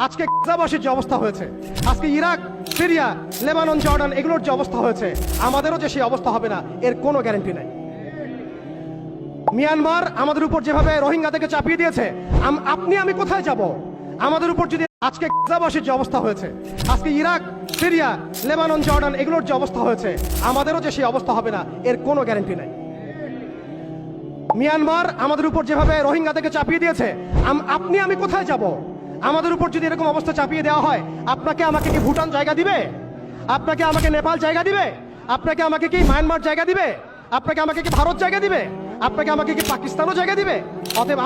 আজকে গাজাবাসীর যে অবস্থা হয়েছে, আজকে ইরাক, সিরিয়া, লেবানন, জর্ডান এগুলোর যে অবস্থা হয়েছে, আমাদেরও যে সেই অবস্থা হবে না এর কোনো গ্যারান্টি নাই। মিয়ানমার আমাদের উপর যেভাবে রোহিঙ্গাদেরকে চাপিয়ে দিয়েছে, আপনি আমি কোথায় যাব? আমাদের উপর যদি আজকে গাজাবাসীর যে অবস্থা হয়েছে, আজকে ইরাক, সিরিয়া, লেবানন, জর্ডান এগুলোর যে অবস্থা হয়েছে, আমাদেরও যে সেই অবস্থা হবে না এর কোনো গ্যারান্টি নাই। মিয়ানমার আমাদের উপর যেভাবে রোহিঙ্গাদেরকে চাপিয়ে দিয়েছে, আপনি আমি কোথায় যাব? আমাদের উপর যদি এরকম অবস্থা চাপিয়ে দেওয়া হয়, আপনাকে আমাকে কি ভুটান জায়গা দিবে? আপনাকে আমাকে নেপাল জায়গা দিবে? আপনাকে আমাকে কি মায়ানমার জায়গা দিবে? আপনাকে আমাকে কি ভারত জায়গা দিবে? আপনাকে আমাকে কি পাকিস্তানও জায়গা দিবে? অতএব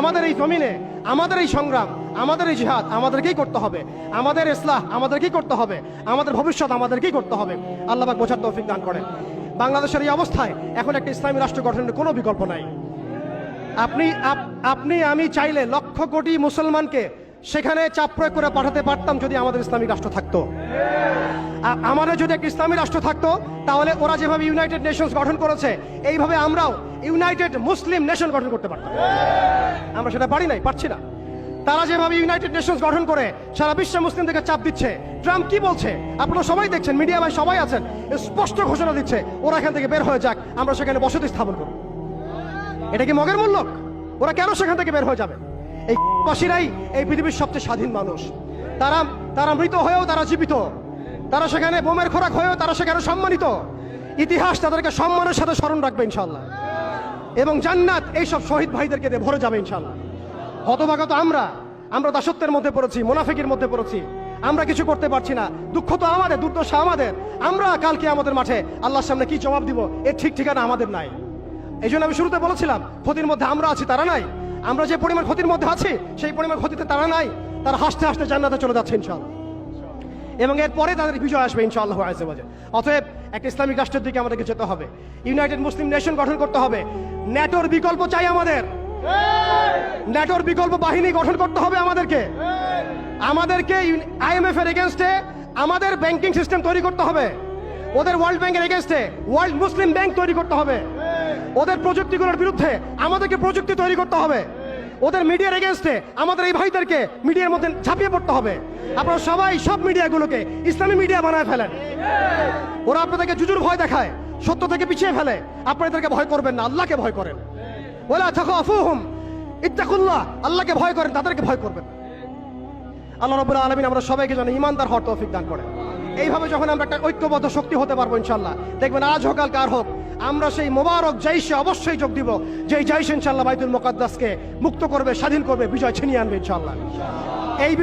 আমাদের এই জমিনে, আমাদের এই সংগ্রাম, আমাদের এই জিহাদ আমাদেরকেই করতে হবে, আমাদের ইসলাহ আমাদেরকেই করতে হবে, আমাদের ভবিষ্যৎ আমাদেরকেই করতে হবে। আল্লাহ পাক বোঝার তৌফিক দান করেন। বাংলাদেশের এই অবস্থায় এখন একটা ইসলামী রাষ্ট্র গঠনের কোনো বিকল্প নাই। আপনি আমি চাইলে লক্ষ কোটি মুসলমানকে সেখানে চাপ প্রয়োগ করে পাঠাতে পারতাম যদি আমাদের ইসলামিক রাষ্ট্র থাকতো। আমাদের যদি একটা ইসলামী রাষ্ট্র থাকতো, তাহলে ওরা যেভাবে ইউনাইটেড নেশনস গঠন করেছে, এইভাবে আমরাও ইউনাইটেড মুসলিম নেশন গঠন করতে পারতাম। আমরা সেটা পারছি না। তারা যেভাবে ইউনাইটেড নেশনস গঠন করে সারা বিশ্বে মুসলিমদেরকে চাপ দিচ্ছে, ট্রাম্প কি বলছে আপনারা সবাই দেখছেন, মিডিয়া ভাই সবাই আছেন, স্পষ্ট ঘোষণা দিচ্ছে ওরা এখান থেকে বের হয়ে যাক, আমরা সেখানে বসতি স্থাপন করব। এটা কি মগের মূল্য? ওরা কেন সেখান থেকে বের হয়ে যাবে? এই বাসীরাই এই পৃথিবীর সবচেয়ে স্বাধীন মানুষ। তারা মৃত হয়েও তারা জীবিত, তারা সেখানে বোমের খোরাক হয়েও তারা সেখানে সম্মানিত। ইতিহাস তাদেরকে সম্মানের সাথে স্মরণ রাখবে ইনশাল্লাহ, এবং জান্নাত এইসব শহীদ ভাইদেরকে দিয়ে ভরে যাবে ইনশাল্লাহ। হতভাগত আমরা দাসত্বের মধ্যে পড়েছি, মুনাফিকের মধ্যে পড়েছি, আমরা কিছু করতে পারছি না। দুঃখ তো আমাদের, দুর্দশা আমাদের। আমরা কালকে আমাদের মাঠে আল্লাহর সামনে কি জবাব দিব এর ঠিক ঠিকানা আমাদের নাই। এই জন্য আমি শুরুতে বলেছিলাম, ক্ষতির মধ্যে আমরা আছি, তারা নাই। আমরা যে পরিমাণ ক্ষতির মধ্যে আছি সেই পরিমাণ ক্ষতিতে তারা নাই। তারা হাসতে হাসতে জান্নাতে চলে যাচ্ছে ইনশাআল্লাহ, এবং এরপরে তাদের বিজয় আসবে ইনশাআল্লাহ আযজা ওয়া জাল। অতএব একটা ইসলামিক রাষ্ট্রের দিকে আমাদেরকে যেতে হবে, ইউনাইটেড মুসলিম নেশন গঠন করতে হবে। ন্যাটোর বিকল্প চাই আমাদের, ন্যাটোর বিকল্প বাহিনী গঠন করতে হবে আমাদেরকে IMF এর এগেইনস্টে আমাদের ব্যাংকিং সিস্টেম তৈরি করতে হবে, ওদের ওয়ার্ল্ড ব্যাংকের এগেইনস্টে ওয়ার্ল্ড মুসলিম ব্যাংক তৈরি করতে হবে, ওদের প্রযুক্তিগুলোর বিরুদ্ধে আমাদেরকে প্রযুক্তি তৈরি করতে হবে, ওদের মিডিয়ার এগেইনস্টে আমাদের এই ভাইদেরকে মিডিয়ার মধ্যে ঝাঁপিয়ে পড়তে হবে। আপনারা সবাই সব মিডিয়াগুলোকে ইসলামী মিডিয়া বানায় ফেলেন। ওরা আপনাদেরকে জুজুর ভয় দেখায়, সত্য থেকে পিছিয়ে ফেলে। আপনাদেরকে ভয় করবেন না, আল্লাহকে ভয় করেন। ওয়ালা তাখাফুহুম ইত্তাকুল্লাহ, আল্লাহকে ভয় করেন, তাদেরকে ভয় করবেন। আল্লাহ রাব্বুল আলামিন আমরা সবাইকে যেন ঈমানদার হওয়ার তৌফিক দান করেন। এইভাবে যখন আমরা একটা ঐক্যবদ্ধ শক্তি হতে পারবো ইনশাআল্লাহ, দেখবেন আজ হোক কাল কার হোক, আমরা সেই মোবারক জাইশে অবশ্যই যোগ দিব, যেই জাইশ ইনশাআল্লাহ বাইতুল মুকাদ্দাসকে মুক্ত করবে, স্বাধীন করবে, বিজয় ছিনিয়ে আনবে ইনশাআল্লাহ। এই